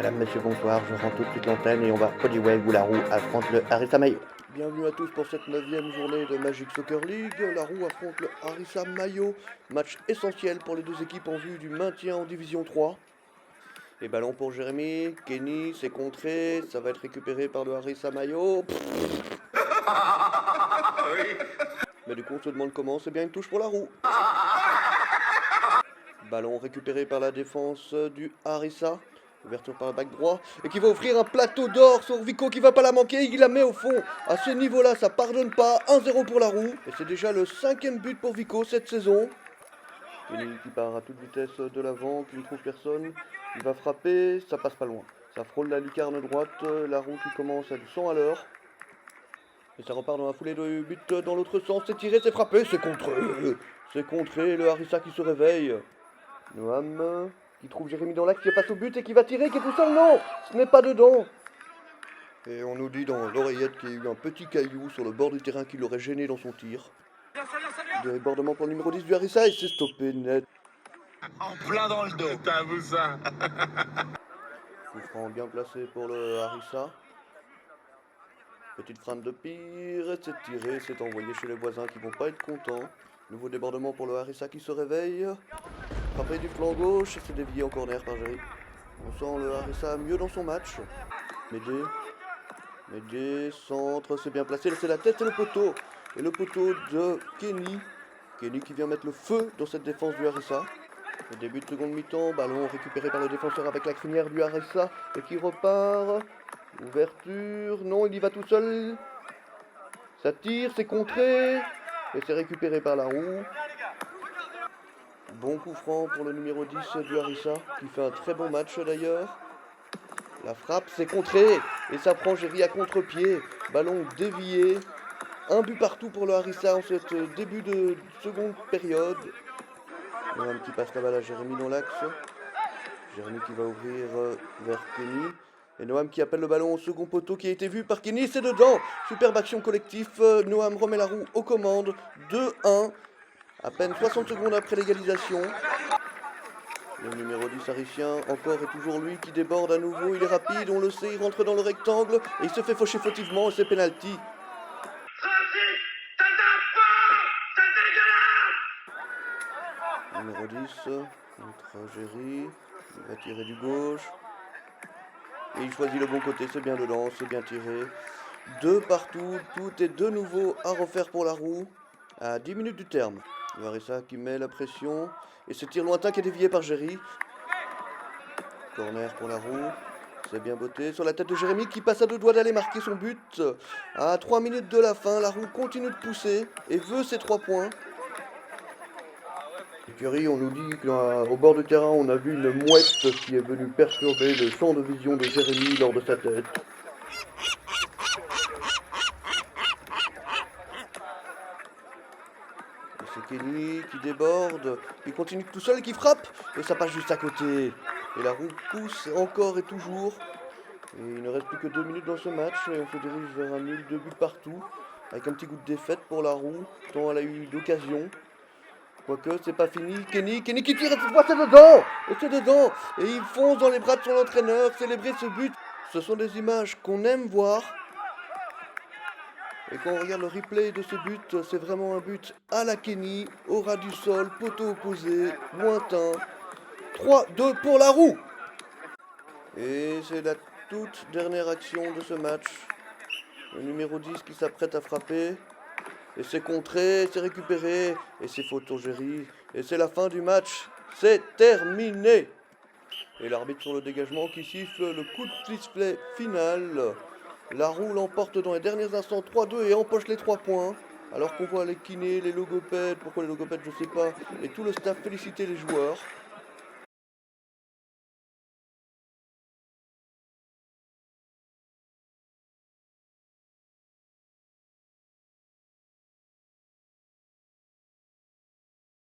Madame, monsieur, bonsoir, je rends tout de suite l'antenne et on va Hollywell où la roue affronte le Harissa Mayo. Bienvenue à tous pour cette 9e journée de Magic Soccer League. La roue affronte le Harissa Mayo, match essentiel pour les deux équipes en vue du maintien en Division 3. Les ballons pour Jérémy, Kenny, c'est contré, ça va être récupéré par le Harissa Mayo. Mais du coup on se demande comment, c'est bien une touche pour la roue. Ballon récupéré par la défense du Harissa. Ouverture par le bac droit. Et qui va offrir un plateau d'or sur Vico qui va pas la manquer. Il la met au fond. À ce niveau-là, ça pardonne pas. 1-0 pour la roue. Et c'est déjà le 5e but pour Vico cette saison. Kenny qui part à toute vitesse de l'avant, qui ne trouve personne. Il va frapper, ça passe pas loin. Ça frôle la lucarne droite. La roue qui commence à du 100 à l'heure. Et ça repart dans la foulée de but dans l'autre sens. C'est tiré, c'est frappé, c'est contré. C'est contré. Le Harissa qui se réveille. Noam qui trouve Jérémy dans l'axe, qui passe au but et qui va tirer, qui est tout seul. Non, ce n'est pas dedans. Et on nous dit dans l'oreillette qu'il y a eu un petit caillou sur le bord du terrain qui l'aurait gêné dans son tir. Débordement pour le numéro 10 du Harissa et c'est stoppé net. En plein dans le dos. T'as vu ça? Coup franc bien placé pour le Harissa. Petite frappe de pire, c'est tiré, c'est envoyé chez les voisins qui vont pas être contents. Nouveau débordement pour le Harissa qui se réveille. Frappé du flanc gauche, c'est dévié en corner par Jerry. On sent le Harissa mieux dans son match. Médé, centre, c'est bien placé, c'est la tête et le poteau. Et le poteau de Kenny. Kenny qui vient mettre le feu dans cette défense du Harissa. Le début de seconde mi-temps, ballon récupéré par le défenseur avec la crinière du Harissa. Et qui repart. Ouverture, non, il y va tout seul. Ça tire, c'est contré. Et c'est récupéré par la roue. Bon coup franc pour le numéro 10 du Harissa, qui fait un très bon match d'ailleurs. La frappe, c'est contré, et ça prend Jerry à contre-pied. Ballon dévié. Un but partout pour le Harissa en cette début de seconde période. Un qui passe la balle à Jérémy dans l'axe. Jérémy qui va ouvrir vers Kenny. Et Noam qui appelle le ballon au second poteau qui a été vu par Kenny, c'est dedans. Superbe action collective, Noam remet la roue aux commandes. 2-1. À peine 60 secondes après l'égalisation. Le numéro 10 Harissien, encore et toujours lui qui déborde à nouveau. Il est rapide, on le sait, il rentre dans le rectangle. Et il se fait faucher fautivement et c'est penalty. Numéro 10, contre Jerry. Il va tirer du gauche. Et il choisit le bon côté, c'est bien dedans, c'est bien tiré. 2 partout, tout est de nouveau à refaire pour la roue. À 10 minutes du terme. Le Harissa qui met la pression. Et ce tir lointain qui est dévié par Jerry. Corner pour la roue. C'est bien botté sur la tête de Jérémy qui passe à 2 doigts d'aller marquer son but. À 3 minutes de la fin, la roue continue de pousser et veut ses 3 points. Curry, on nous dit qu'au bord du terrain, on a vu une mouette qui est venue perturber le champ de vision de Jérémy lors de sa tête. C'est Kenny qui déborde, qui continue tout seul et qui frappe. Et ça passe juste à côté. Et la roue pousse encore et toujours. Et il ne reste plus que 2 minutes dans ce match. Et on se dirige vers un nul, 2 buts partout. Avec un petit goût de défaite pour la roue. Tant elle a eu d'occasion. Quoique c'est pas fini. Kenny qui tire et cette fois c'est dedans. Et c'est dedans. Et il fonce dans les bras de son entraîneur. Célébrer ce but. Ce sont des images qu'on aime voir. Et quand on regarde le replay de ce but, c'est vraiment un but à la Kenny, au ras du sol, poteau opposé, lointain. 3-2 pour la roue. Et c'est la toute dernière action de ce match. Le numéro 10 qui s'apprête à frapper. Et c'est contré, c'est récupéré. Et c'est faute sur Jerry. Et c'est la fin du match. C'est terminé. Et l'arbitre sur le dégagement qui siffle le coup de sifflet final. La roue l'emporte dans les derniers instants 3-2 et empoche les 3 points. Alors qu'on voit les kinés, les logopèdes, pourquoi les logopèdes je sais pas, et tout le staff féliciter les joueurs.